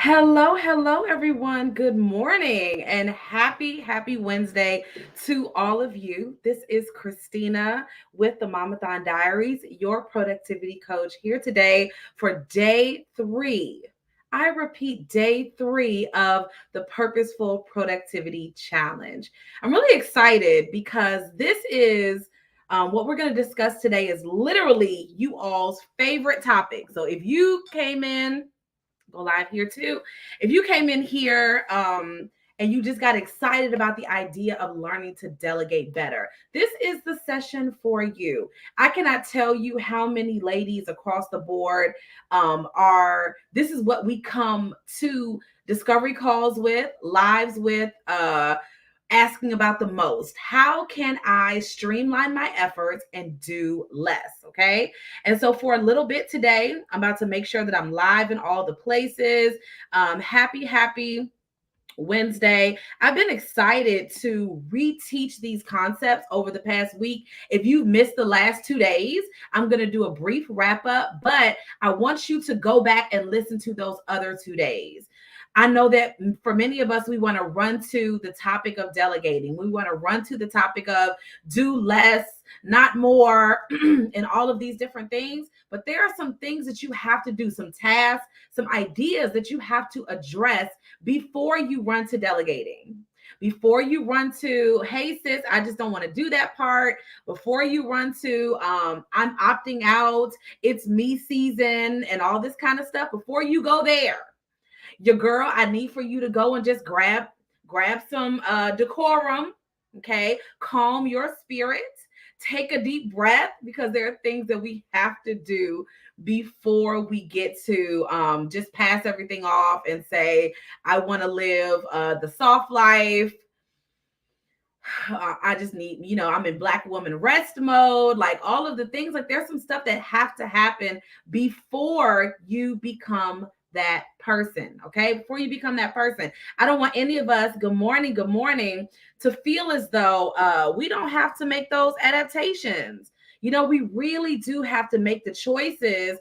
Hello, everyone. Good morning and happy Wednesday to all of you. This is Christina with the Mamathon Diaries, your productivity coach, here today for day three. I repeat, day three of the Purposeful Productivity Challenge. I'm really excited because this is what we're going to discuss today is literally you all's favorite topic. So if you came in, go live here too. If you came in here and you just got excited about the idea of learning to delegate better, this is the session for you. I cannot tell you how many ladies across the board this is what we come to discovery calls with, lives with, asking about the most. How can I streamline my efforts and do less? Okay. And so for a little bit today, I'm about to make sure that I'm live in all the places. Happy Wednesday. I've been excited to reteach these concepts over the past week. If you've missed the last 2 days, I'm going to do a brief wrap up, but I want you to go back and listen to those other 2 days. I know that for many of us, we want to run to the topic of delegating. We want to run to the topic of do less, not more, and all of these different things. But there are some things that you have to do, some tasks, some ideas that you have to address before you run to delegating. Before you run to, hey sis, I just don't want to do that part. Before you run to, I'm opting out, it's me season, and all this kind of stuff. Before you go there, your girl, I need for you to go and just grab some decorum. Okay, calm your spirit, take a deep breath, because there are things that we have to do before we get to just pass everything off and say, I want to live the soft life. I just need, I'm in Black woman rest mode, like all of the things. Like there's some stuff that have to happen before you become that person. Okay. Before you become that person, I don't want any of us, good morning, to feel as though we don't have to make those adaptations. We really do have to make the choices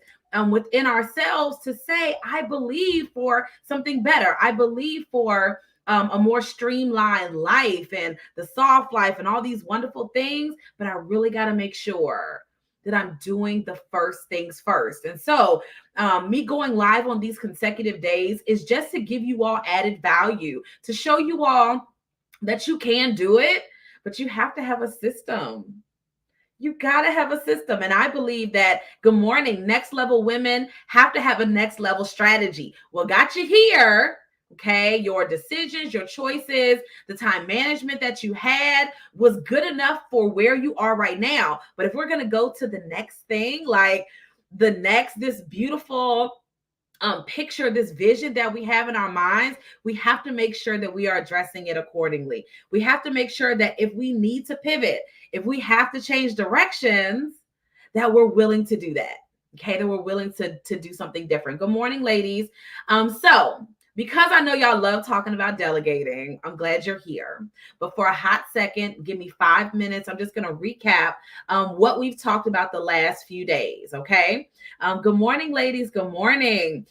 within ourselves to say, I believe for something better. I believe for a more streamlined life and the soft life and all these wonderful things. But I really got to make sure that I'm doing the first things first. And so, me going live on these consecutive days is just to give you all added value, to show you all that you can do it, but you have to have a system. You got to have a system. And I believe that, good morning, next level women have to have a next level strategy. Well, got you here. Okay. Your decisions, your choices, the time management that you had was good enough for where you are right now. But if we're going to go to the next thing, like this beautiful picture, this vision that we have in our minds, we have to make sure that we are addressing it accordingly. We have to make sure that if we need to pivot, if we have to change directions, that we're willing to do that. Okay, that we're willing to do something different. Good morning, ladies. So because I know y'all love talking about delegating, I'm glad you're here. But for a hot second, give me 5 minutes. I'm just going to recap what we've talked about the last few days. Okay. Good morning, ladies. Good morning.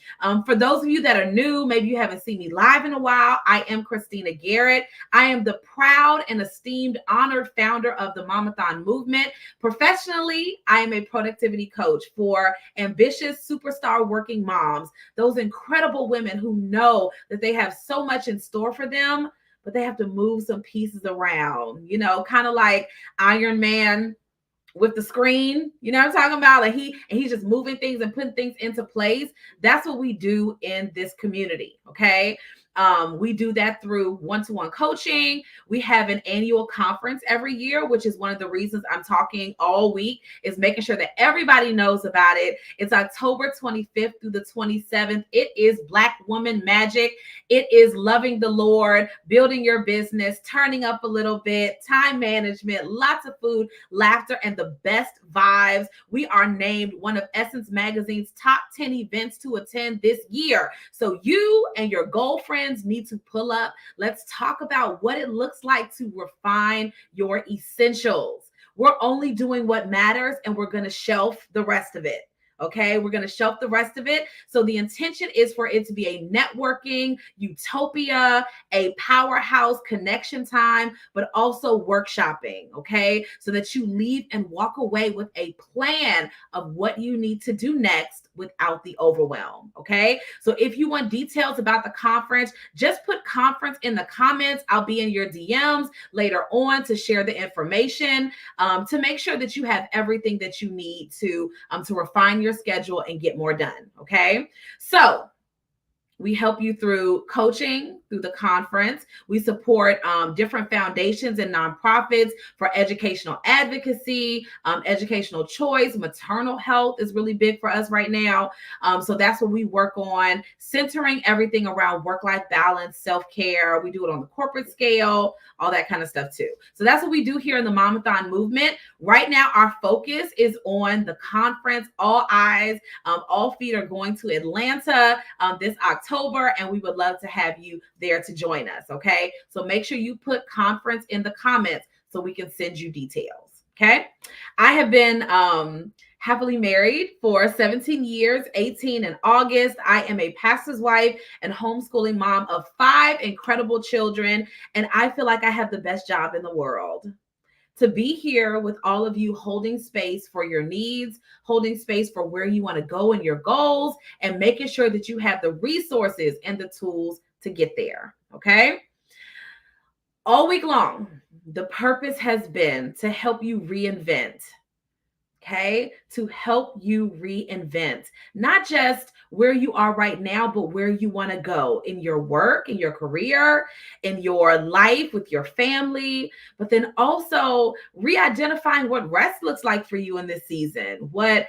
For those of you that are new, maybe you haven't seen me live in a while, I am Christina Garrett. I am the proud and esteemed, honored founder of the Mamathon movement. Professionally, I am a productivity coach for ambitious superstar working moms, those incredible women who know that they have so much in store for them, but they have to move some pieces around, kind of like Iron Man with the screen, what I'm talking about? Like he's just moving things and putting things into place. That's what we do in this community. Okay. We do that through one-to-one coaching. We have an annual conference every year, which is one of the reasons I'm talking all week, is making sure that everybody knows about it. It's October 25th through the 27th. It is Black Woman Magic. It is loving the Lord, building your business, turning up a little bit, time management, lots of food, laughter, and the best vibes. We are named one of Essence Magazine's top 10 events to attend this year. So you and your goal friends need to pull up. Let's talk about what it looks like to refine your essentials. We're only doing what matters, and we're going to shelf the rest of it. Okay, we're going to shelf the rest of it. So the intention is for it to be a networking utopia, a powerhouse connection time, but also workshopping. Okay, so that you leave and walk away with a plan of what you need to do next without the overwhelm. Okay, so if you want details about the conference, just put conference in the comments. I'll be in your DMs later on to share the information, to make sure that you have everything that you need to refine your schedule and get more done. Okay, so we help you through coaching, through the conference. We support different foundations and nonprofits for educational advocacy, educational choice. Maternal health is really big for us right now. So that's what we work on, centering everything around work-life balance, self-care. We do it on the corporate scale, all that kind of stuff too. So that's what we do here in the Momathon movement. Right now, our focus is on the conference. All eyes, all feet are going to Atlanta this October, and we would love to have you there to join us. Okay, so make sure you put conference in the comments so we can send you details. Okay, I have been happily married for 17 years, 18 in August. I am a pastor's wife and homeschooling mom of 5 incredible children, and I feel like I have the best job in the world. To be here with all of you, holding space for your needs, holding space for where you want to go and your goals, and making sure that you have the resources and the tools to get there. Okay. All week long, the purpose has been to help you reinvent. Okay, to help you reinvent, not just where you are right now, but where you want to go in your work, in your career, in your life with your family, but then also re-identifying what rest looks like for you in this season, what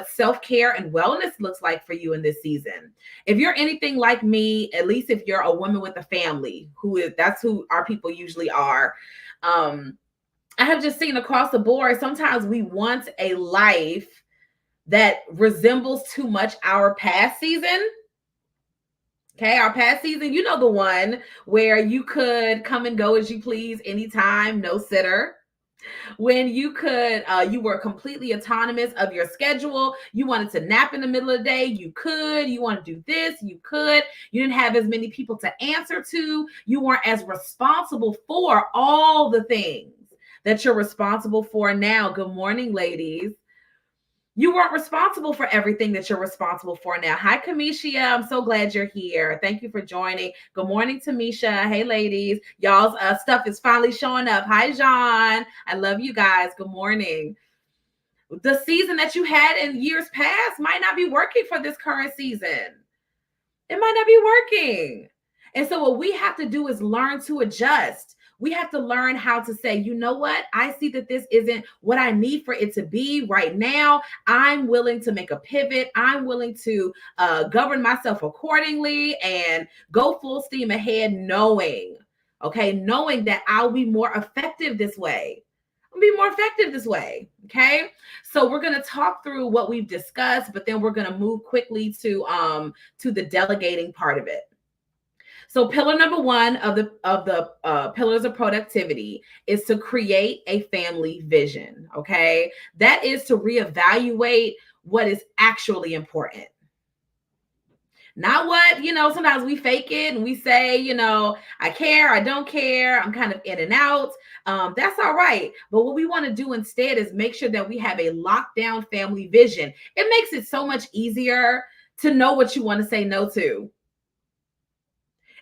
self-care and wellness looks like for you in this season. If you're anything like me, at least if you're a woman with a family, that's who our people usually are. I have just seen across the board, sometimes we want a life that resembles too much our past season. Okay, our past season, you know, the one where you could come and go as you please anytime, no sitter. When you could, you were completely autonomous of your schedule. You wanted to nap in the middle of the day, you could. You want to do this, you could. You didn't have as many people to answer to. You weren't as responsible for all the things that you're responsible for now. Good morning, ladies. You weren't responsible for everything that you're responsible for now. Hi, Kamisha. I'm so glad you're here. Thank you for joining. Good morning, Tamisha. Hey, ladies. Y'all's stuff is finally showing up. Hi, John. I love you guys. Good morning. The season that you had in years past might not be working for this current season. It might not be working. And so what we have to do is learn to adjust. We have to learn how to say, you know what? I see that this isn't what I need for it to be right now. I'm willing to make a pivot. I'm willing to govern myself accordingly and go full steam ahead, knowing that I'll be more effective this way. Okay. So we're going to talk through what we've discussed, but then we're going to move quickly to the delegating part of it. So pillar number 1 of the pillars of productivity is to create a family vision. Okay. That is to reevaluate what is actually important. Not what, sometimes we fake it and we say, I care, I don't care, I'm kind of in and out. That's all right. But what we want to do instead is make sure that we have a lockdown family vision. It makes it so much easier to know what you want to say no to.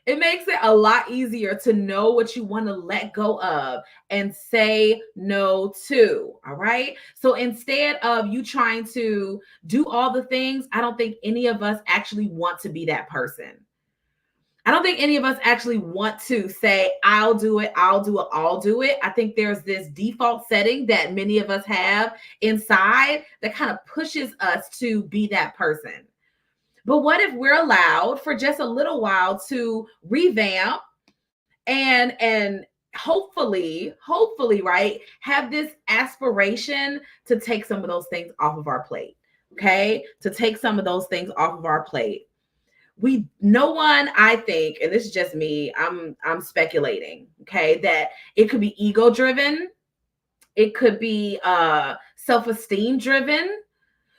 It makes it a lot easier to know what you want to let go of and say no to. All right. So instead of you trying to do all the things, I don't think any of us actually want to be that person. I don't think any of us actually want to say, I'll do it, I'll do it, I'll do it. I think there's this default setting that many of us have inside that kind of pushes us to be that person. But what if we're allowed for just a little while to revamp and hopefully, right, have this aspiration to take some of those things off of our plate, okay? To take some of those things off of our plate. No one, I think, and this is just me, I'm speculating, okay, that it could be ego driven. It could be self-esteem driven.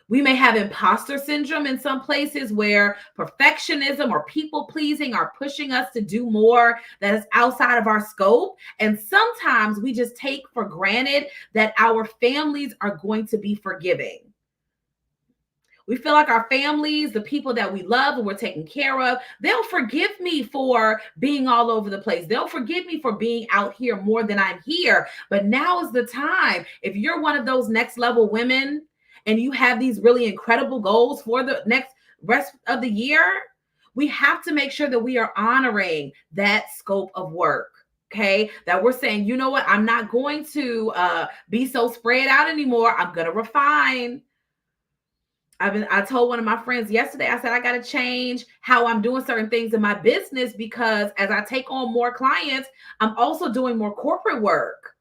We may have imposter syndrome in some places where perfectionism or people pleasing are pushing us to do more that is outside of our scope. And sometimes we just take for granted that our families are going to be forgiving. We feel like our families, the people that we love and we're taking care of, they'll forgive me for being all over the place. They'll forgive me for being out here more than I'm here. But now is the time. If you're one of those next level women and you have these really incredible goals for the next rest of the year, we have to make sure that we are honoring that scope of work. Okay, that we're saying, you know what, I'm not going to be so spread out anymore. I'm going to refine. I told one of my friends yesterday, I said, I got to change how I'm doing certain things in my business because as I take on more clients, I'm also doing more corporate work.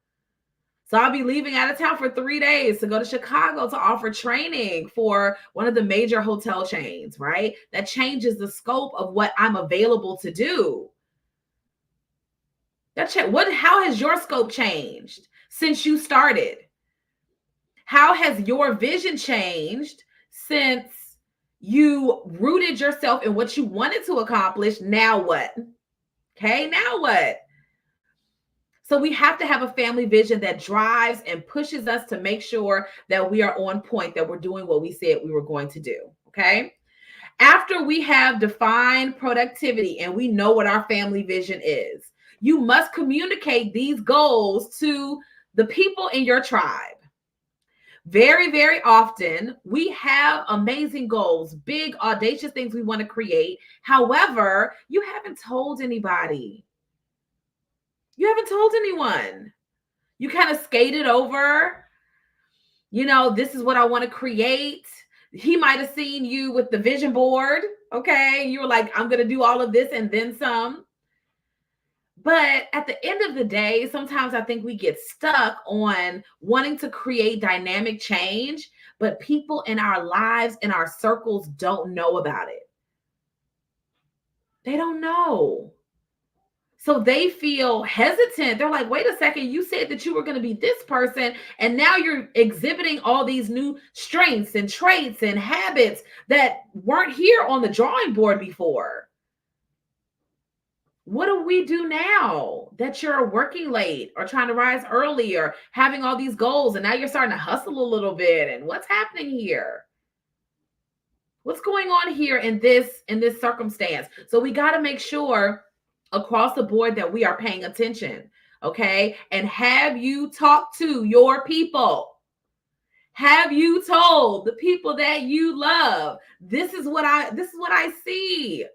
So I'll be leaving out of town for 3 days to go to Chicago to offer training for one of the major hotel chains, right? That changes the scope of what I'm available to do. How has your scope changed since you started? How has your vision changed since you rooted yourself in what you wanted to accomplish? Now what? Okay, now what? So we have to have a family vision that drives and pushes us to make sure that we are on point, that we're doing what we said we were going to do. Okay. After we have defined productivity and we know what our family vision is, you must communicate these goals to the people in your tribe. Very, very often, we have amazing goals, big, audacious things we want to create. However, you haven't told anybody. You haven't told anyone. You kind of skated over, this is what I want to create. He might have seen you with the vision board. Okay. You were like, I'm going to do all of this and then some. But at the end of the day, sometimes I think we get stuck on wanting to create dynamic change, but people in our lives, in our circles, don't know about it. They don't know. So they feel hesitant. They're like, wait a second, you said that you were going to be this person, and now you're exhibiting all these new strengths and traits and habits that weren't here on the drawing board before. What do we do now that you're working late or trying to rise early or having all these goals and now you're starting to hustle a little bit? And what's happening here? What's going on here in this circumstance? So we got to make sure across the board that we are paying attention. Okay. And have you talked to your people? Have you told the people that you love, this is what I see?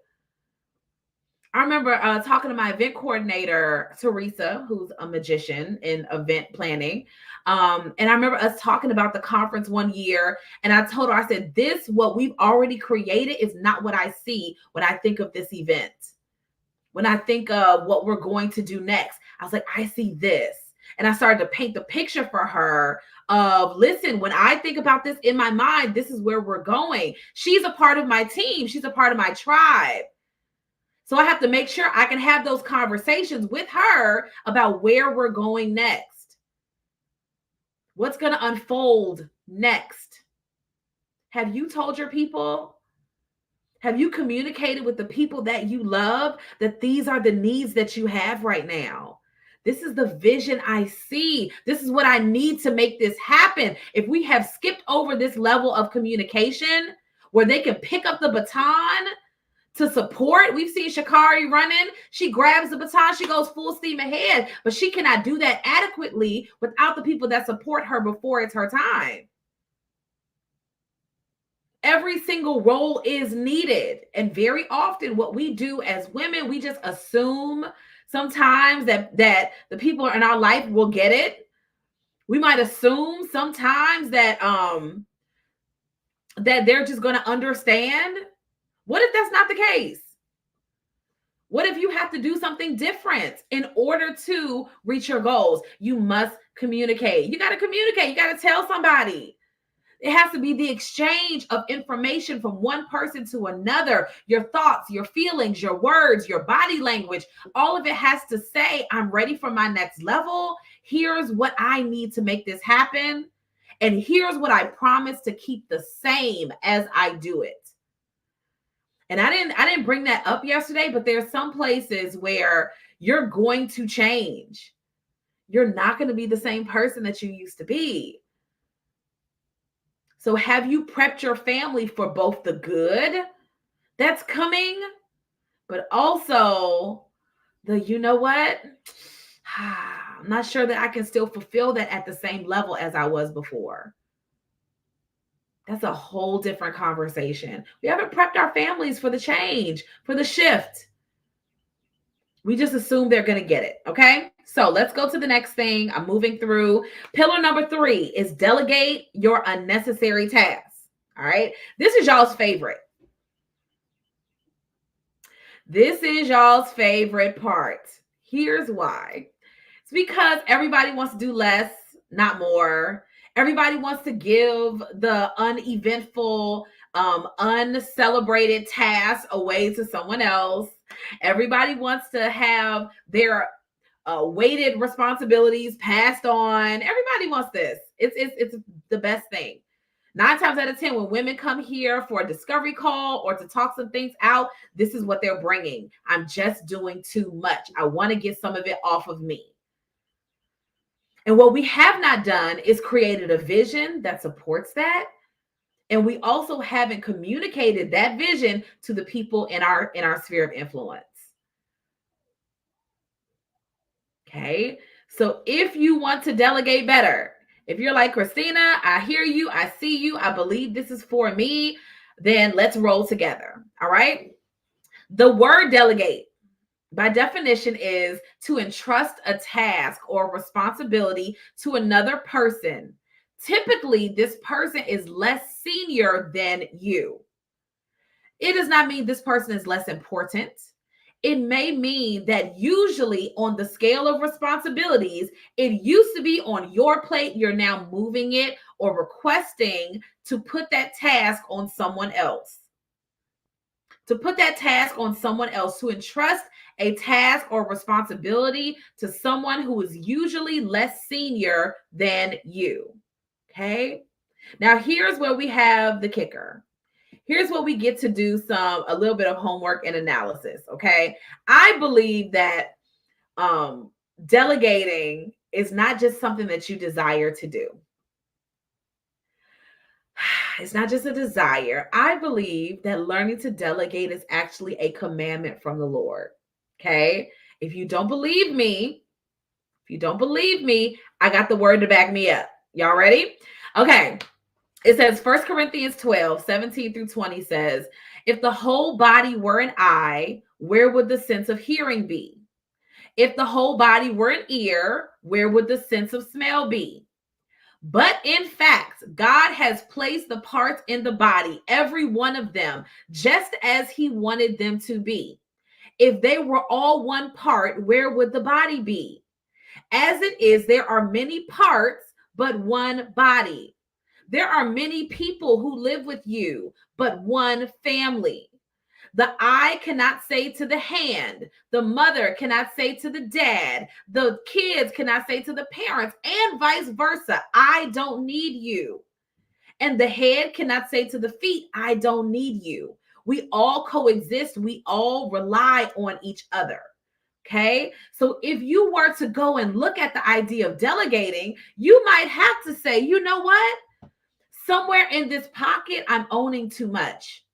I remember talking to my event coordinator, Teresa, who's a magician in event planning. And I remember us talking about the conference one year. And I told her, I said, what we've already created is not what I see when I think of this event. When I think of what we're going to do next, I was like, I see this. And I started to paint the picture for her of, listen, when I think about this in my mind, this is where we're going. She's a part of my team. She's a part of my tribe. So I have to make sure I can have those conversations with her about where we're going next. What's going to unfold next? Have you told your people? Have you communicated with the people that you love that these are the needs that you have right now? This is the vision I see. This is what I need to make this happen. If we have skipped over this level of communication where they can pick up the baton to support. We've seen Sha'Carri running. She grabs the baton. She goes full steam ahead, but she cannot do that adequately without the people that support her before it's her time. Every single role is needed. And very often what we do as women, we just assume sometimes that the people in our life will get it. We might assume sometimes that they're just going to understand. What if that's not the case? What if you have to do something different in order to reach your goals? You must communicate. You got to communicate. You got to tell somebody. It has to be the exchange of information from one person to another. Your thoughts, your feelings, your words, your body language, all of it has to say, I'm ready for my next level. Here's what I need to make this happen. And here's what I promise to keep the same as I do it. And I didn't bring that up yesterday, but there are some places where you're going to change. You're not going to be the same person that you used to be. So have you prepped your family for both the good that's coming, but also the, you know what? I'm not sure that I can still fulfill that at the same level as I was before. That's a whole different conversation. We haven't prepped our families for the change, for the shift. We just assume they're going to get it. Okay. So let's go to the next thing. I'm moving through. Pillar number 3 is delegate your unnecessary tasks. All right. This is y'all's favorite. This is y'all's favorite part. Here's why. It's because everybody wants to do less, not more. Everybody wants to give the uneventful, uncelebrated tasks away to someone else. Everybody wants to have their weighted responsibilities passed on. Everybody wants this. It's the best thing. 9 times out of 10, when women come here for a discovery call or to talk some things out, this is what they're bringing. I'm just doing too much. I want to get some of it off of me. And what we have not done is created a vision that supports that. And we also haven't communicated that vision to the people in our sphere of influence. Okay. So if you want to delegate better, if you're like, Christina, I hear you, I see you, I believe this is for me, then let's roll together. All right. The word delegate, by definition, is to entrust a task or responsibility to another person. Typically, this person is less senior than you. It does not mean this person is less important. It may mean that usually on the scale of responsibilities, it used to be on your plate. You're now moving it or requesting to put that task on someone else. To put that task on someone else, to entrust a task or responsibility to someone who is usually less senior than you. Okay. Now here's where we have the kicker. Here's where we get to do a little bit of homework and analysis. Okay. I believe that delegating is not just something that you desire to do. It's not just a desire. I believe that learning to delegate is actually a commandment from the Lord. Okay. If you don't believe me, I got the word to back me up. Y'all ready? Okay. It says 1 Corinthians 12, 17 through 20 says, if the whole body were an eye, where would the sense of hearing be? If the whole body were an ear, where would the sense of smell be? But in fact, God has placed the parts in the body, every one of them, just as he wanted them to be. If they were all one part, where would the body be? As it is, there are many parts, but one body. There are many people who live with you, but one family. The eye cannot say to the hand, the mother cannot say to the dad, the kids cannot say to the parents, and vice versa. I don't need you. And the head cannot say to the feet, I don't need you. We all coexist. We all rely on each other. Okay. So if you were to go and look at the idea of delegating, you might have to say, you know what? Somewhere in this pocket, I'm owning too much.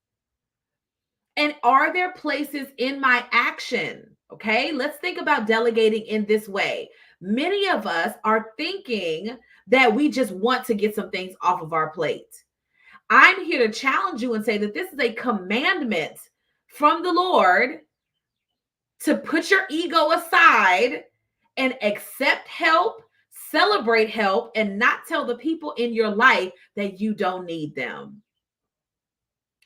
And are there places in my action? Okay, let's think about delegating in this way. Many of us are thinking that we just want to get some things off of our plate. I'm here to challenge you and say that this is a commandment from the Lord to put your ego aside and accept help, celebrate help, and not tell the people in your life that you don't need them.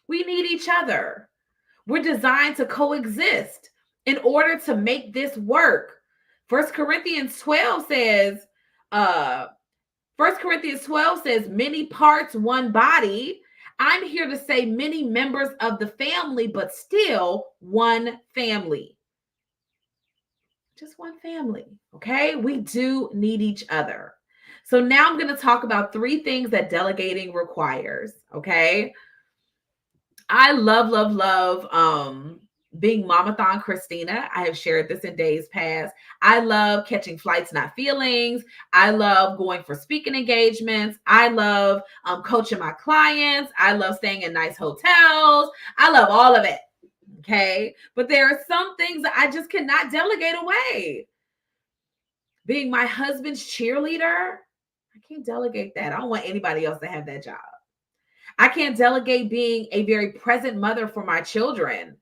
We need each other. We're designed to coexist in order to make this work. 1 Corinthians 12 says, many parts, one body. I'm here to say many members of the family, but still one family. Just one family. Okay. We do need each other. So now I'm going to talk about 3 things that delegating requires. Okay. I love being Mamathon Christina. I have shared this in days past. I love catching flights, not feelings. I love going for speaking engagements. I love coaching my clients. I love staying in nice hotels. I love all of it. Okay. But there are some things that I just cannot delegate away. Being my husband's cheerleader, I can't delegate that. I don't want anybody else to have that job. I can't delegate being a very present mother for my children,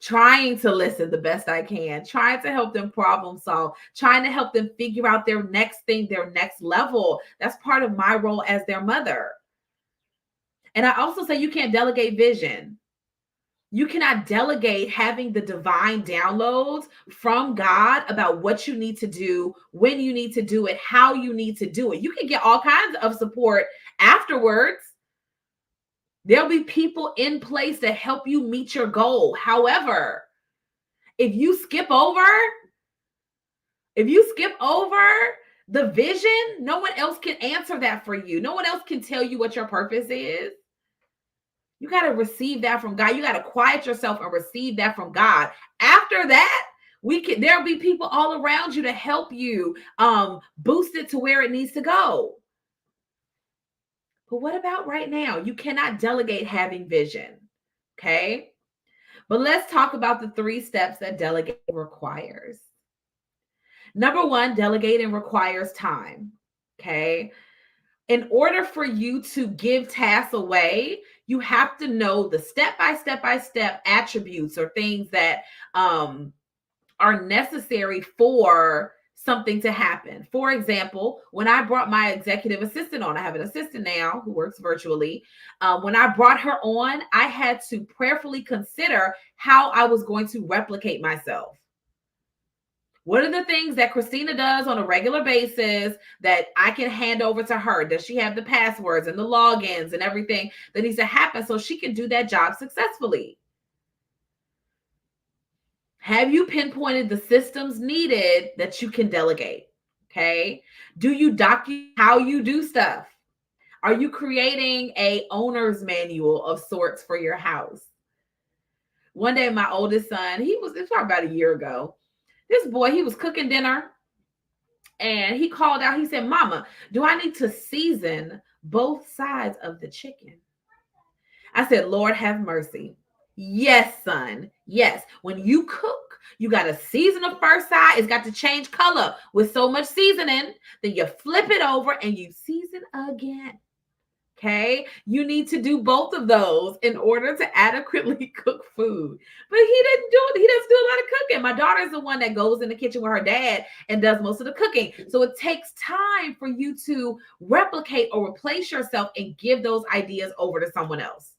trying to listen the best I can, trying to help them problem solve, trying to help them figure out their next thing, their next level. That's part of my role as their mother. And I also say you can't delegate vision. You cannot delegate having the divine downloads from God about what you need to do, when you need to do it, how you need to do it. You can get all kinds of support afterwards. There'll be people in place to help you meet your goal. However, if you skip over the vision, no one else can answer that for you. No one else can tell you what your purpose is. You got to receive that from God. You got to quiet yourself and receive that from God. After that, there'll be people all around you to help you boost it to where it needs to go. But what about right now? You cannot delegate having vision. Okay. But let's talk about the 3 steps that delegating requires. Number 1, delegating requires time. Okay. In order for you to give tasks away, you have to know the step-by-step attributes or things that are necessary for something to happen. For example, when I brought my executive assistant on, I have an assistant now who works virtually. When I brought her on, I had to prayerfully consider how I was going to replicate myself. What are the things that Christina does on a regular basis that I can hand over to her? Does she have the passwords and the logins and everything that needs to happen so she can do that job successfully? Have you pinpointed the systems needed that you can delegate? Okay. Do you document how you do stuff? Are you creating a owner's manual of sorts for your house? One day, my oldest son, it's probably about a year ago. This boy, he was cooking dinner and he called out, he said, "Mama, do I need to season both sides of the chicken?" I said, "Lord, have mercy." Yes, son. Yes. When you cook, you got to season the first side. It's got to change color with so much seasoning. Then you flip it over and you season again. Okay. You need to do both of those in order to adequately cook food. But he didn't do it. He doesn't do a lot of cooking. My daughter's the one that goes in the kitchen with her dad and does most of the cooking. So it takes time for you to replicate or replace yourself and give those ideas over to someone else.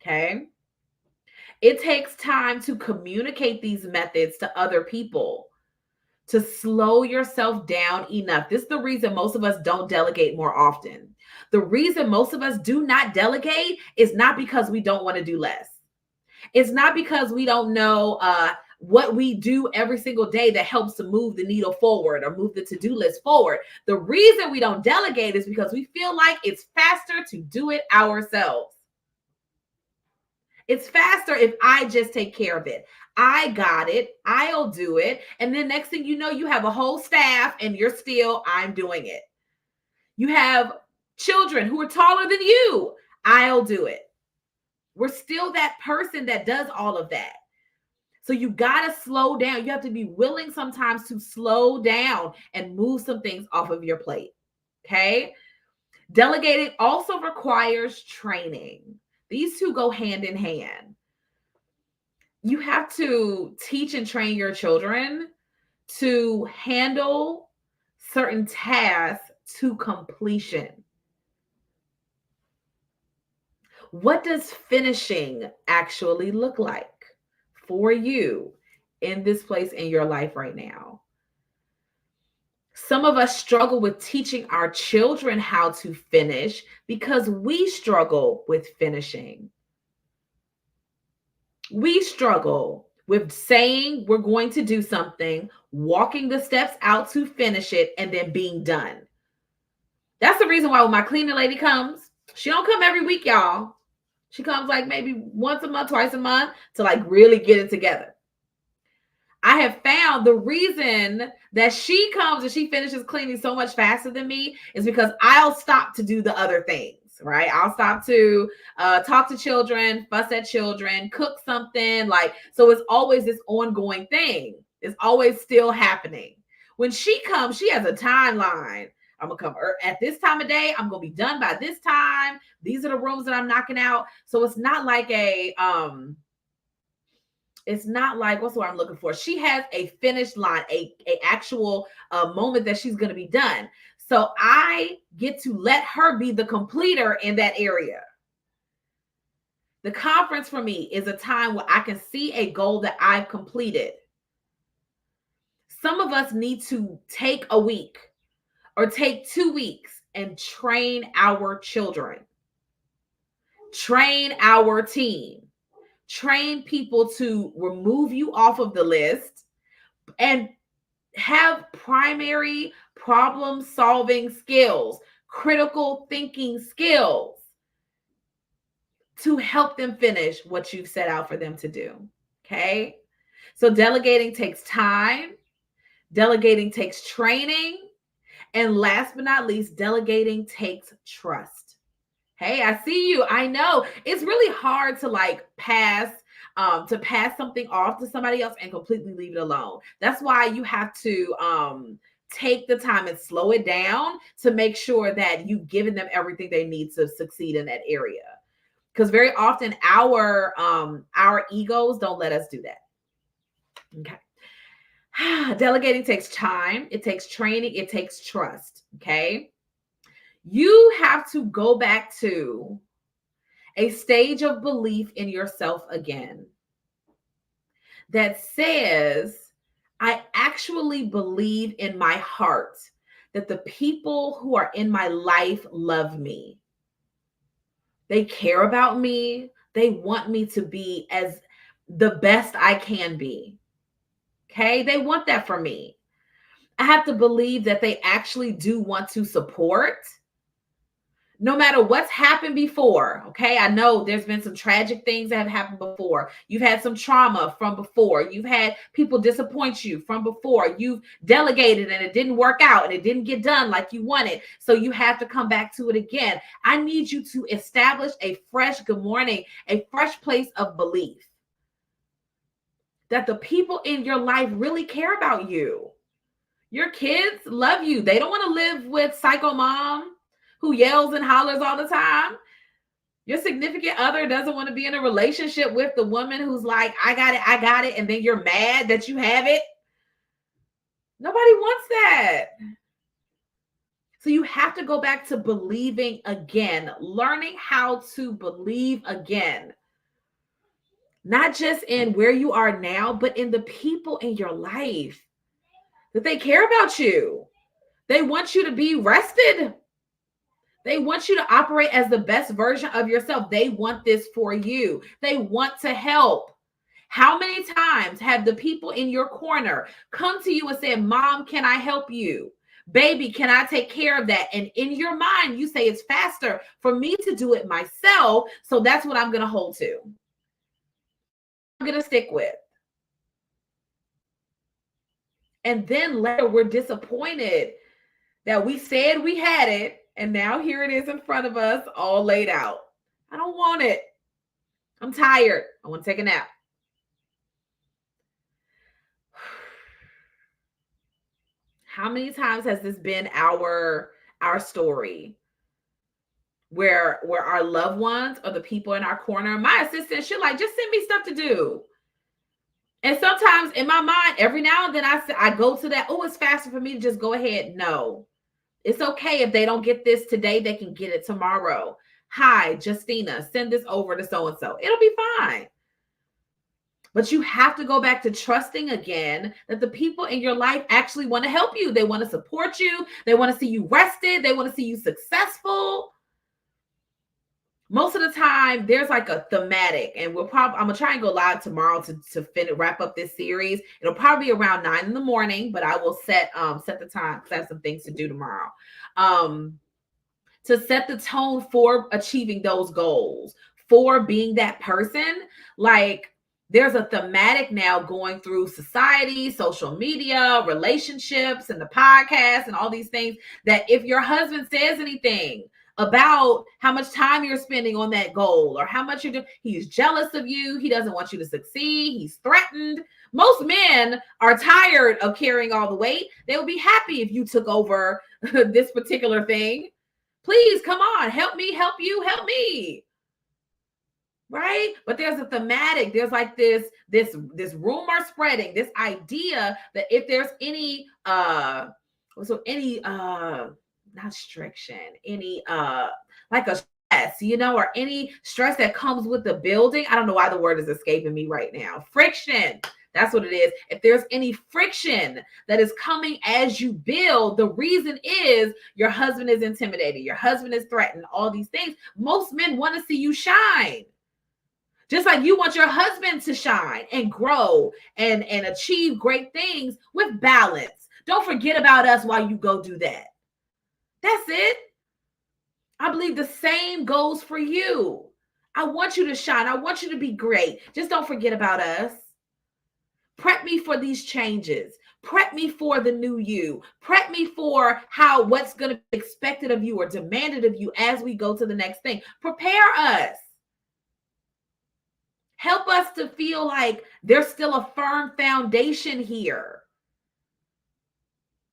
Okay. It takes time to communicate these methods to other people, to slow yourself down enough. This is the reason most of us don't delegate more often. The reason most of us do not delegate is not because we don't want to do less. It's not because we don't know what we do every single day that helps to move the needle forward or move the to-do list forward. The reason we don't delegate is because we feel like it's faster to do it ourselves. It's faster if I just take care of it. I got it. I'll do it. And then next thing you know, you have a whole staff and I'm doing it. You have children who are taller than you. I'll do it. We're still that person that does all of that. So you got to slow down. You have to be willing sometimes to slow down and move some things off of your plate. Okay. Delegating also requires training. These 2 go hand in hand. You have to teach and train your children to handle certain tasks to completion. What does finishing actually look like for you in this place in your life right now? Some of us struggle with teaching our children how to finish because we struggle with finishing. We struggle with saying we're going to do something, walking the steps out to finish it, and then being done. That's the reason why when my cleaning lady comes, she don't come every week, y'all. She comes like maybe once a month, twice a month to like really get it together. I have found the reason that she comes and she finishes cleaning so much faster than me is because I'll stop to do the other things, right? I'll stop to talk to children, fuss at children, cook something. Like, so it's always this ongoing thing. It's always still happening. When she comes, she has a timeline. I'm going to come at this time of day. I'm going to be done by this time. These are the rooms that I'm knocking out. So it's not like it's not like, what's the word I'm looking for? She has a finish line, a actual moment that she's going to be done. So I get to let her be the completer in that area. The conference for me is a time where I can see a goal that I've completed. Some of us need to take a week or take 2 weeks and train our children, train our team, train people to remove you off of the list and have primary problem solving skills, critical thinking skills to help them finish what you've set out for them to do. Okay. So delegating takes time. Delegating takes training. And last but not least, delegating takes trust. Hey, I see you. I know it's really hard to like pass something off to somebody else and completely leave it alone. That's why you have to take the time and slow it down to make sure that you've given them everything they need to succeed in that area. Because very often our egos don't let us do that. Okay. Delegating takes time, it takes training, it takes trust. Okay. You have to go back to a stage of belief in yourself again that says, I actually believe in my heart that the people who are in my life love me. They care about me. They want me to be as the best I can be. Okay. They want that for me. I have to believe that they actually do want to support no matter what's happened before. Okay. I know there's been some tragic things that have happened before. You've had some trauma from before. You've had people disappoint you from before. You've delegated and it didn't work out and it didn't get done like you wanted. So you have to come back to it again. I need you to establish a fresh, good morning, a fresh place of belief that the people in your life really care about you. Your kids love you. They don't want to live with psycho mom who yells and hollers all the time. Your significant other doesn't want to be in a relationship with the woman who's like, I got it. And then you're mad that you have it. Nobody wants that. So you have to go back to believing again, learning how to believe again. Not just in where you are now, but in the people in your life, that they care about you. They want you to be rested. They want you to operate as the best version of yourself. They want this for you. They want to help. How many times have the people in your corner come to you and said, Mom, can I help you? Baby, can I take care of that? And in your mind, you say it's faster for me to do it myself. So that's what I'm going to hold to. I'm going to stick with. And then later we're disappointed that we said we had it. And now here it is in front of us, all laid out. I don't want it. I'm tired. I want to take a nap. How many times has this been our story where our loved ones or the people in our corner, my assistant, she'll like, just send me stuff to do. And sometimes in my mind, every now and then I go to that, oh, it's faster for me to just go ahead. No. It's okay if they don't get this today, they can get it tomorrow. Hi, Justina, send this over to so-and-so. It'll be fine. But you have to go back to trusting again that the people in your life actually want to help you. They want to support you. They want to see you rested. They want to see you successful. Most of the time, there's like a thematic, and I'm gonna try and go live tomorrow to wrap up this series. It'll probably be around 9 a.m, but I will set the time because I have some things to do tomorrow. to set the tone for achieving those goals, for being that person. Like, there's a thematic now going through society, social media, relationships, and the podcast, and all these things, that if your husband says anything about how much time you're spending on that goal or how much you're doing, he's jealous of you, he doesn't want you to succeed, he's threatened. Most men are tired of carrying all the weight. They would be happy if you took over this particular thing. Please, come on, help me, help you, help me. Right? But there's a thematic, there's like this rumor spreading, this idea that if there's any not restriction, any like a stress, or any stress that comes with the building. I don't know why the word is escaping me right now. Friction. That's what it is. If there's any friction that is coming as you build, the reason is your husband is intimidated, your husband is threatened, all these things. Most men want to see you shine. Just like you want your husband to shine and grow and achieve great things with balance. Don't forget about us while you go do that. That's it. I believe the same goes for you. I want you to shine. I want you to be great. Just don't forget about us. Prep me for these changes. Prep me for the new you. Prep me for what's going to be expected of you or demanded of you as we go to the next thing. Prepare us. Help us to feel like there's still a firm foundation here.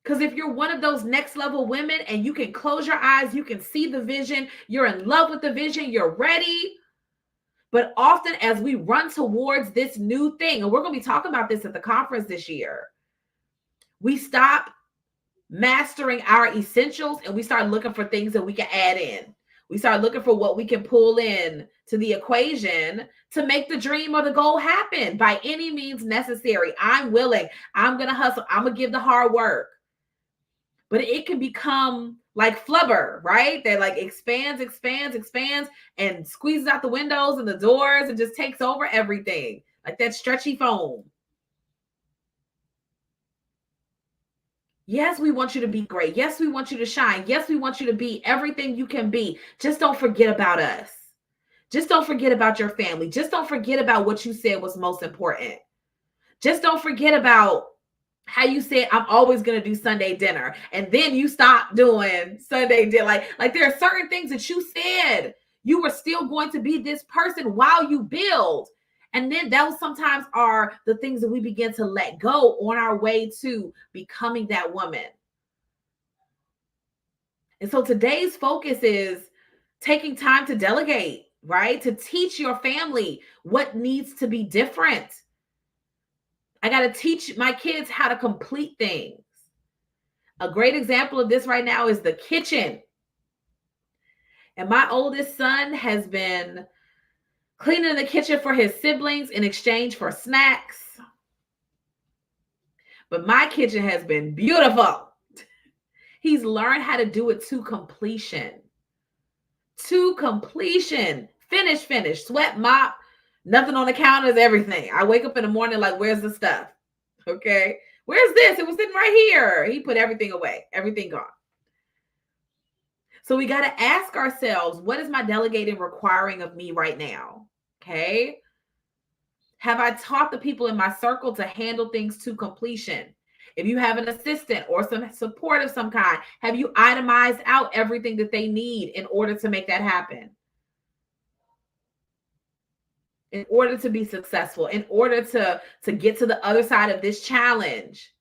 Because if you're one of those next level women and you can close your eyes, you can see the vision, you're in love with the vision, you're ready. But often as we run towards this new thing, and we're going to be talking about this at the conference this year, we stop mastering our essentials and we start looking for things that we can add in. We start looking for what we can pull in to the equation to make the dream or the goal happen by any means necessary. I'm willing. I'm going to hustle. I'm going to give the hard work. But it can become like flubber, right? That like expands, and squeezes out the windows and the doors and just takes over everything. Like that stretchy foam. Yes, we want you to be great. Yes, we want you to shine. Yes, we want you to be everything you can be. Just don't forget about us. Just don't forget about your family. Just don't forget about what you said was most important. Just don't forget about how you said, I'm always going to do Sunday dinner. And then you stopped doing Sunday dinner. Like there are certain things that you said you were still going to be this person while you build. And then those sometimes are the things that we begin to let go on our way to becoming that woman. And so today's focus is taking time to delegate, right? To teach your family what needs to be different. I got to teach my kids how to complete things. A great example of this right now is the kitchen. And my oldest son has been cleaning the kitchen for his siblings in exchange for snacks. But my kitchen has been beautiful. He's learned how to do it to completion. To completion. Finish. Sweat, mop. Nothing on the counters, everything. I wake up in the morning like, where's the stuff? Okay. Where's this? It was sitting right here. He put everything away. Everything gone. So we got to ask ourselves, what is my delegating requiring of me right now? Okay. Have I taught the people in my circle to handle things to completion? If you have an assistant or some support of some kind, have you itemized out everything that they need in order to make that happen? In order to be successful, in order to get to the other side of this challenge,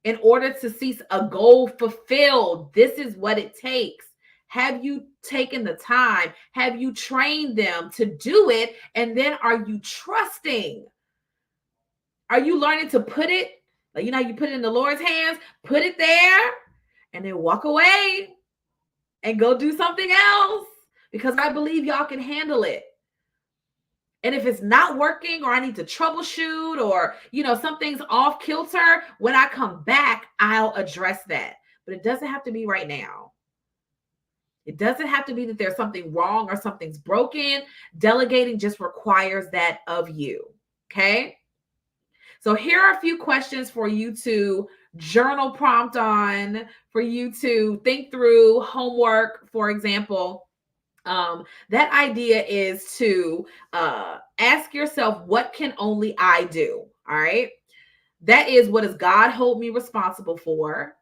in order to see a goal fulfilled, this is what it takes. Have you taken the time? Have you trained them to do it? And then are you trusting? Are you learning to put it, like, you put it in the Lord's hands, put it there, and then walk away and go do something else? Because I believe y'all can handle it. And if it's not working or I need to troubleshoot or, something's off kilter, when I come back, I'll address that. But it doesn't have to be right now. It doesn't have to be that there's something wrong or something's broken. Delegating just requires that of you. Okay? So here are a few questions for you to journal prompt on, for you to think through homework, for example. That idea is to ask yourself, what can only I do? All right. That is, what does God hold me responsible for?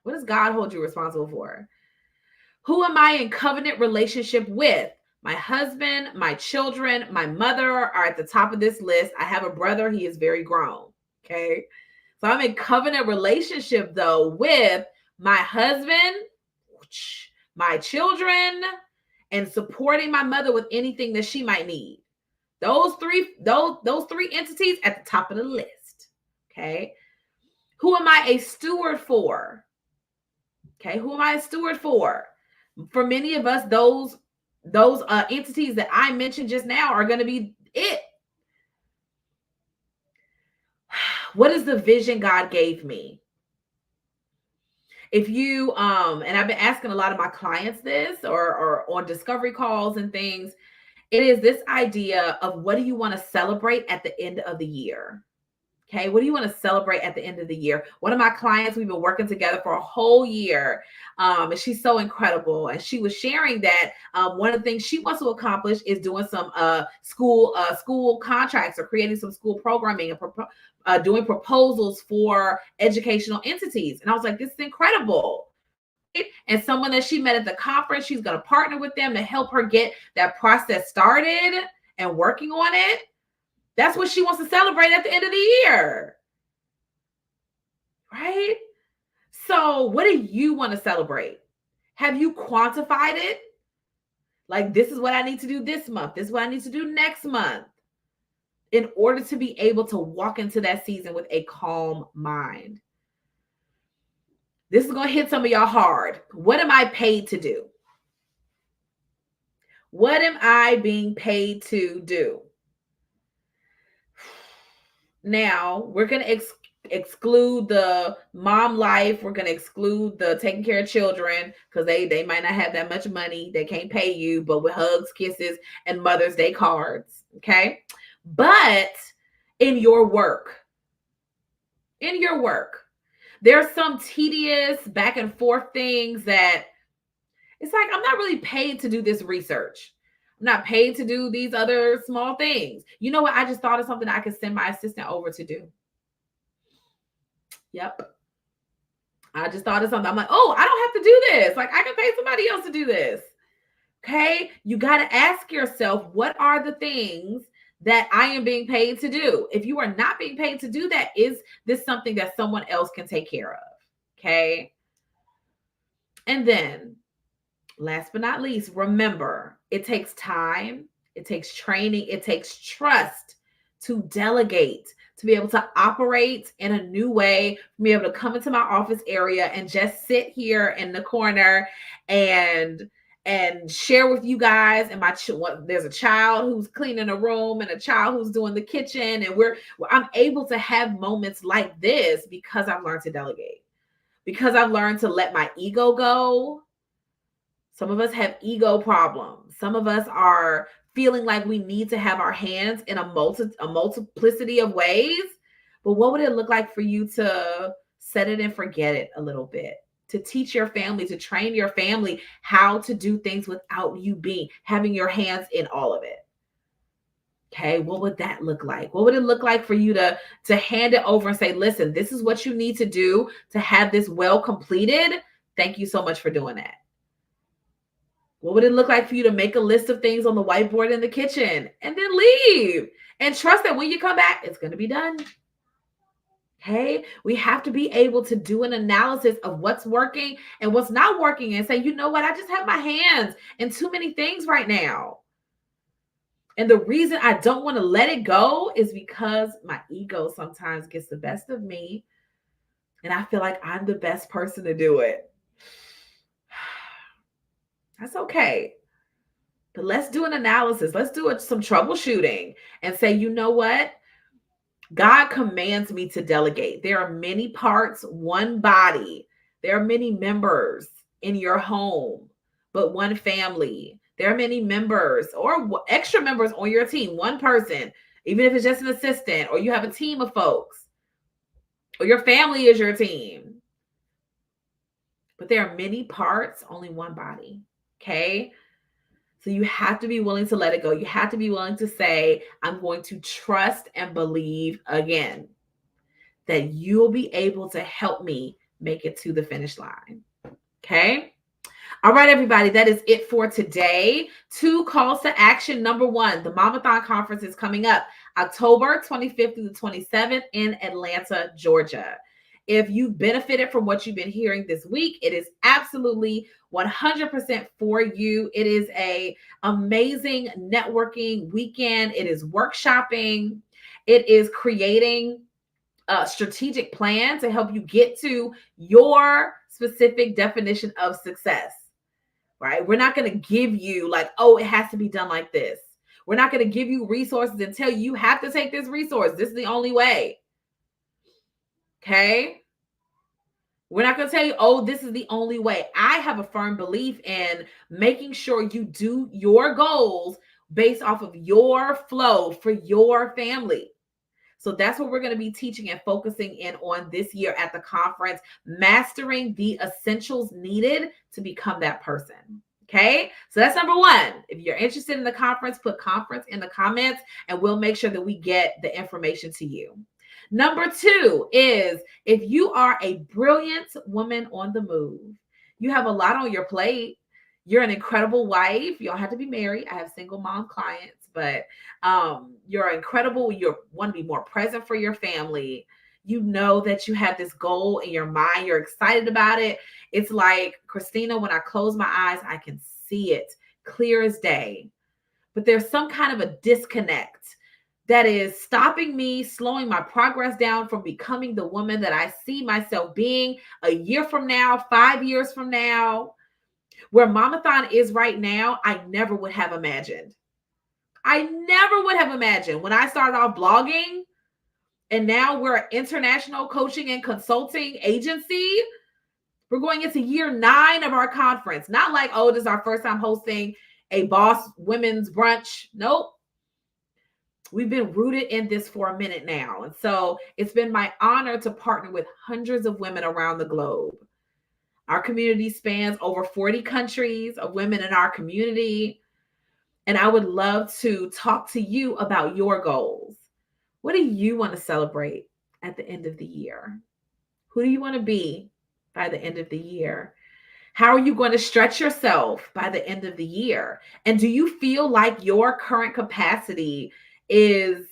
What does God hold you responsible for? Who am I in covenant relationship with? My husband, my children, my mother are at the top of this list. I have a brother, he is very grown. Okay. So I'm in covenant relationship though with my husband, my children, and supporting my mother with anything that she might need. Those three entities at the top of the list. Okay. Who am I a steward for? Okay. Who am I a steward for? For many of us, those entities that I mentioned just now are going to be it. What is the vision God gave me? If you and I've been asking a lot of my clients this, or on discovery calls and things, it is this idea of, what do you want to celebrate at the end of the year? Okay, what do you want to celebrate at the end of the year? One of my clients, we've been working together for a whole year, and she's so incredible. And she was sharing that one of the things she wants to accomplish is doing some school contracts, or creating some school programming, and doing proposals for educational entities. And I was like, this is incredible. And someone that she met at the conference, she's going to partner with them to help her get that process started and working on it. That's what she wants to celebrate at the end of the year. Right? So what do you want to celebrate? Have you quantified it? Like, this is what I need to do this month. This is what I need to do next month, in order to be able to walk into that season with a calm mind. This is going to hit some of y'all hard. What am I paid to do? What am I being paid to do? Now, we're going to exclude the mom life. We're going to exclude the taking care of children, because they might not have that much money. They can't pay you, but with hugs, kisses, and Mother's Day cards. Okay. But in your work, there's some tedious back and forth things that it's like, I'm not really paid to do this research. I'm not paid to do these other small things. You know what? I just thought of something I could send my assistant over to do. Yep. I just thought of something. I'm like, oh, I don't have to do this. Like, I can pay somebody else to do this. Okay. You got to ask yourself, what are the things that I am being paid to do? If you are not being paid to do that, is this something that someone else can take care of? Okay. And then, last but not least, remember, it takes time, it takes training, it takes trust to delegate, to be able to operate in a new way, be able to come into my office area and just sit here in the corner and share with you guys. And there's a child who's cleaning a room and a child who's doing the kitchen, and I'm able to have moments like this because I've learned to delegate, because I've learned to let my ego go. Some of us have ego problems. Some of us are feeling like we need to have our hands in a multiplicity of ways. But what would it look like for you to set it and forget it a little bit? To teach your family, to train your family how to do things without you having your hands in all of it. Okay, what would that look like? What would it look like for you to hand it over and say, listen, this is what you need to do to have this well completed. Thank you so much for doing that. What would it look like for you to make a list of things on the whiteboard in the kitchen and then leave and trust that when you come back, it's going to be done? Okay. We have to be able to do an analysis of what's working and what's not working, and say, you know what? I just have my hands in too many things right now. And the reason I don't want to let it go is because my ego sometimes gets the best of me, and I feel like I'm the best person to do it. That's okay. But let's do an analysis. Let's do some troubleshooting and say, you know what? God commands me to delegate. There are many parts, one body. There are many members in your home, but one family. There are many members or extra members on your team, one person. even if it's just an assistant, or you have a team of folks, or your family is your team. But there are many parts, only one body. Okay. So you have to be willing to let it go. You have to be willing to say, I'm going to trust and believe again that you'll be able to help me make it to the finish line. Okay. All right, everybody, that is it for today. 2 calls to action. Number 1, the Mamathon Conference is coming up October 25th through the 27th in Atlanta, Georgia. If you've benefited from what you've been hearing this week, it is absolutely 100% for you. It is an amazing networking weekend. It is workshopping. It is creating a strategic plan to help you get to your specific definition of success. Right? We're not going to give you like, oh, it has to be done like this. We're not going to give you resources and tell you have to take this resource. This is the only way. Okay? We're not going to tell you, oh, this is the only way. I have a firm belief in making sure you do your goals based off of your flow for your family. So that's what we're going to be teaching and focusing in on this year at the conference, mastering the essentials needed to become that person. Okay, so that's number 1. If you're interested in the conference, put conference in the comments and we'll make sure that we get the information to you. Number 2 is if you are a brilliant woman on the move, you have a lot on your plate. You're an incredible wife. You don't have to be married. I have single mom clients, but you're incredible. You want to be more present for your family. You know that you have this goal in your mind. You're excited about it. It's like, Christina, when I close my eyes, I can see it clear as day. But there's some kind of a disconnect that is stopping me, slowing my progress down from becoming the woman that I see myself being a year from now, 5 years from now. Where Mamathon is right now, I never would have imagined. I never would have imagined when I started off blogging, and now we're an international coaching and consulting agency. We're going into year 9 of our conference. Not like, oh, this is our first time hosting a boss women's brunch. Nope. We've been rooted in this for a minute now. And so it's been my honor to partner with hundreds of women around the globe. Our community spans over 40 countries of women in our community. And I would love to talk to you about your goals. What do you want to celebrate at the end of the year? Who do you want to be by the end of the year? How are you going to stretch yourself by the end of the year? And do you feel like your current capacity is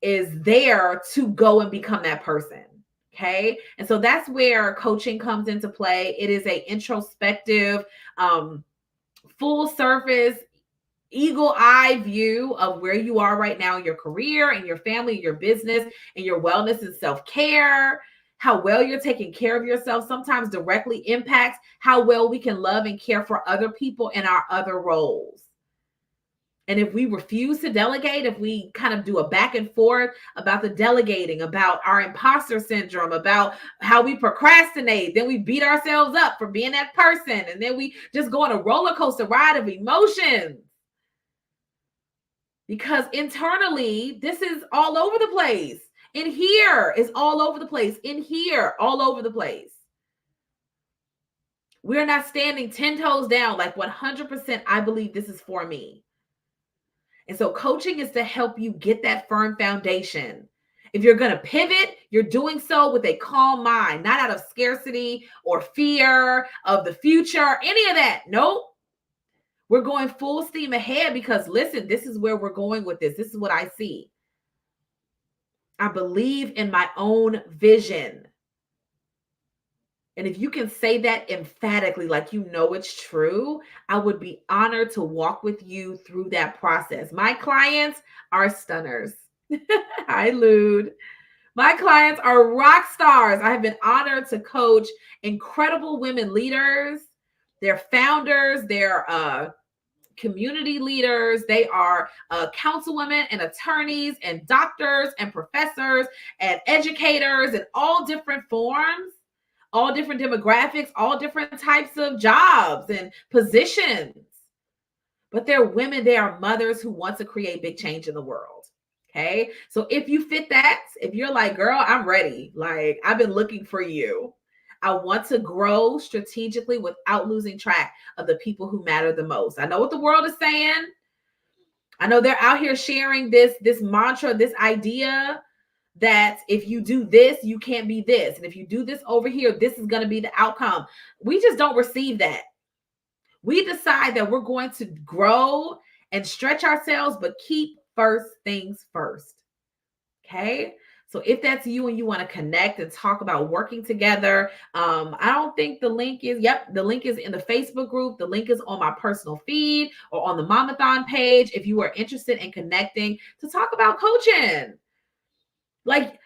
there to go and become that person? Okay. And so that's where coaching comes into play. It is a introspective, full surface, eagle eye view of where you are right now in your career and your family, your business, and your wellness and self-care. How well you're taking care of yourself sometimes directly impacts how well we can love and care for other people in our other roles. And if we refuse to delegate, if we kind of do a back and forth about the delegating, about our imposter syndrome, about how we procrastinate, then we beat ourselves up for being that person. And then we just go on a roller coaster ride of emotions. Because internally, this is all over the place. In here is all over the place. In here, all over the place. We're not standing 10 toes down, like 100%, I believe this is for me. And so coaching is to help you get that firm foundation. If you're going to pivot, you're doing so with a calm mind, not out of scarcity or fear of the future, any of that. Nope. We're going full steam ahead because, listen, this is where we're going with this. This is what I see. I believe in my own vision. And if you can say that emphatically, like you know it's true, I would be honored to walk with you through that process. My clients are stunners. Hi, Lude. My clients are rock stars. I have been honored to coach incredible women leaders. They're founders. They're community leaders. They are councilwomen and attorneys and doctors and professors and educators in all different forms, all different demographics, all different types of jobs and positions. But they're women, they are mothers who want to create big change in the world. Okay. So if you fit that, if you're like, girl, I'm ready, like I've been looking for you. I want to grow strategically without losing track of the people who matter the most. I know what the world is saying. I know they're out here sharing this mantra, this idea that if you do this, you can't be this. And if you do this over here, this is going to be the outcome. We just don't receive that. We decide that we're going to grow and stretch ourselves, but keep first things first. Okay. So if that's you and you want to connect and talk about working together, I don't think the link is, the link is in the Facebook group. The link is on my personal feed or on the Mamathon page if you are interested in connecting to talk about coaching. Like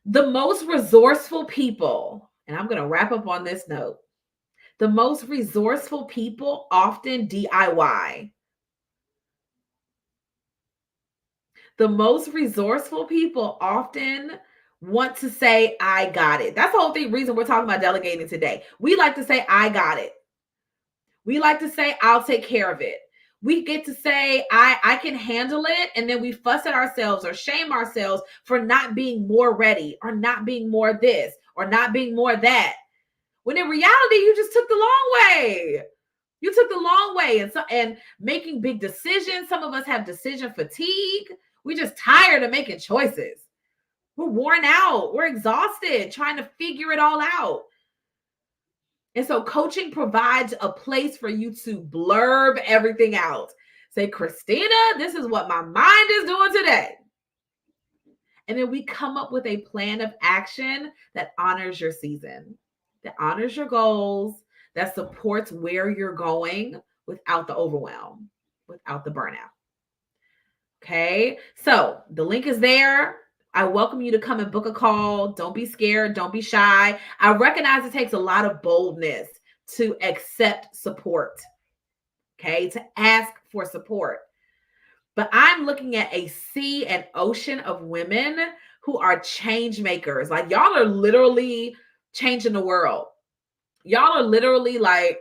the most resourceful people, and I'm going to wrap up on this note, the most resourceful people often DIY. The most resourceful people often want to say, I got it. That's the whole reason we're talking about delegating today. We like to say, I got it. We like to say, I'll take care of it. We get to say, I can handle it. And then we fuss at ourselves or shame ourselves for not being more ready or not being more this or not being more that. When in reality, you just took the long way. You took the long way and making big decisions. Some of us have decision fatigue. We're just tired of making choices. We're worn out. We're exhausted trying to figure it all out. And so coaching provides a place for you to blurb everything out. Say, Christina, this is what my mind is doing today. And then we come up with a plan of action that honors your season, that honors your goals, that supports where you're going without the overwhelm, without the burnout. Okay, so the link is there. I welcome you to come and book a call. Don't be scared. Don't be shy. I recognize it takes a lot of boldness to accept support, okay, to ask for support. But I'm looking at a sea and ocean of women who are change makers. Like y'all are literally changing the world. Y'all are literally like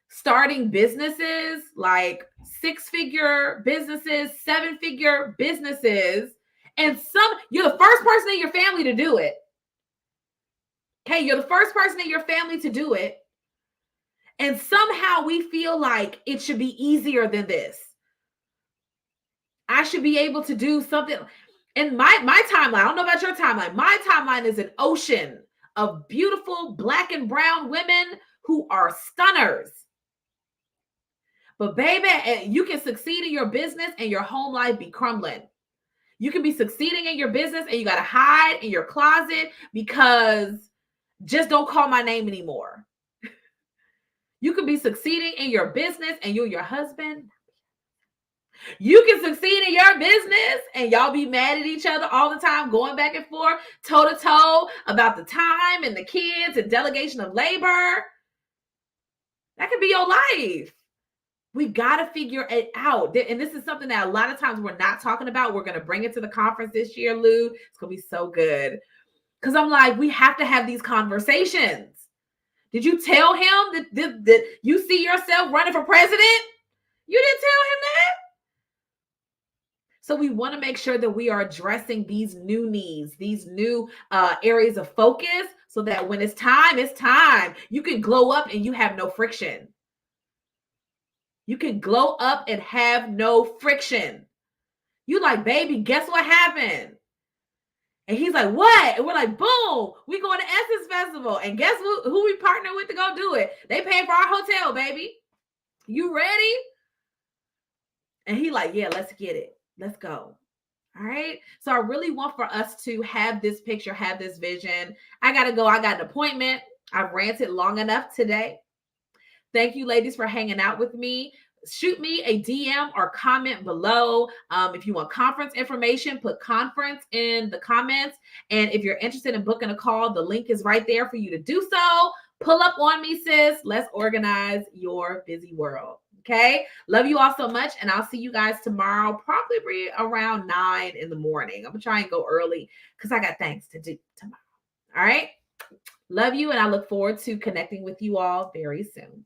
starting businesses, like 6-figure businesses, 7-figure businesses. And you're the first person in your family to do it. Okay, you're the first person in your family to do it. And somehow we feel like it should be easier than this. I should be able to do something. And my timeline, I don't know about your timeline. My timeline is an ocean of beautiful black and brown women who are stunners. But baby, you can succeed in your business and your home life be crumbling. You can be succeeding in your business and you got to hide in your closet because just don't call my name anymore. You can be succeeding in your business and you and your husband. You can succeed in your business and y'all be mad at each other all the time, going back and forth, toe to toe about the time and the kids and delegation of labor. That could be your life. We got to figure it out. And this is something that a lot of times we're not talking about. We're going to bring it to the conference this year, Lou. It's going to be so good. Because I'm like, we have to have these conversations. Did you tell him that you see yourself running for president? You didn't tell him that? So we want to make sure that we are addressing these new needs, these new areas of focus, so that when it's time, it's time. You can glow up and you have no friction. You can glow up and have no friction. You like, baby, guess what happened? And he's like, what? And we're like, boom, we going to Essence Festival. And guess who we partner with to go do it? They paying for our hotel, baby. You ready? And he like, yeah, let's get it. Let's go. All right. So I really want for us to have this picture, have this vision. I got to go. I got an appointment. I've ranted long enough today. Thank you, ladies, for hanging out with me. Shoot me a DM or comment below. If you want conference information, put conference in the comments. And if you're interested in booking a call, the link is right there for you to do so. Pull up on me, sis. Let's organize your busy world. Okay. Love you all so much. And I'll see you guys tomorrow, probably around 9 in the morning. I'm going to try and go early because I got things to do tomorrow. All right. Love you. And I look forward to connecting with you all very soon.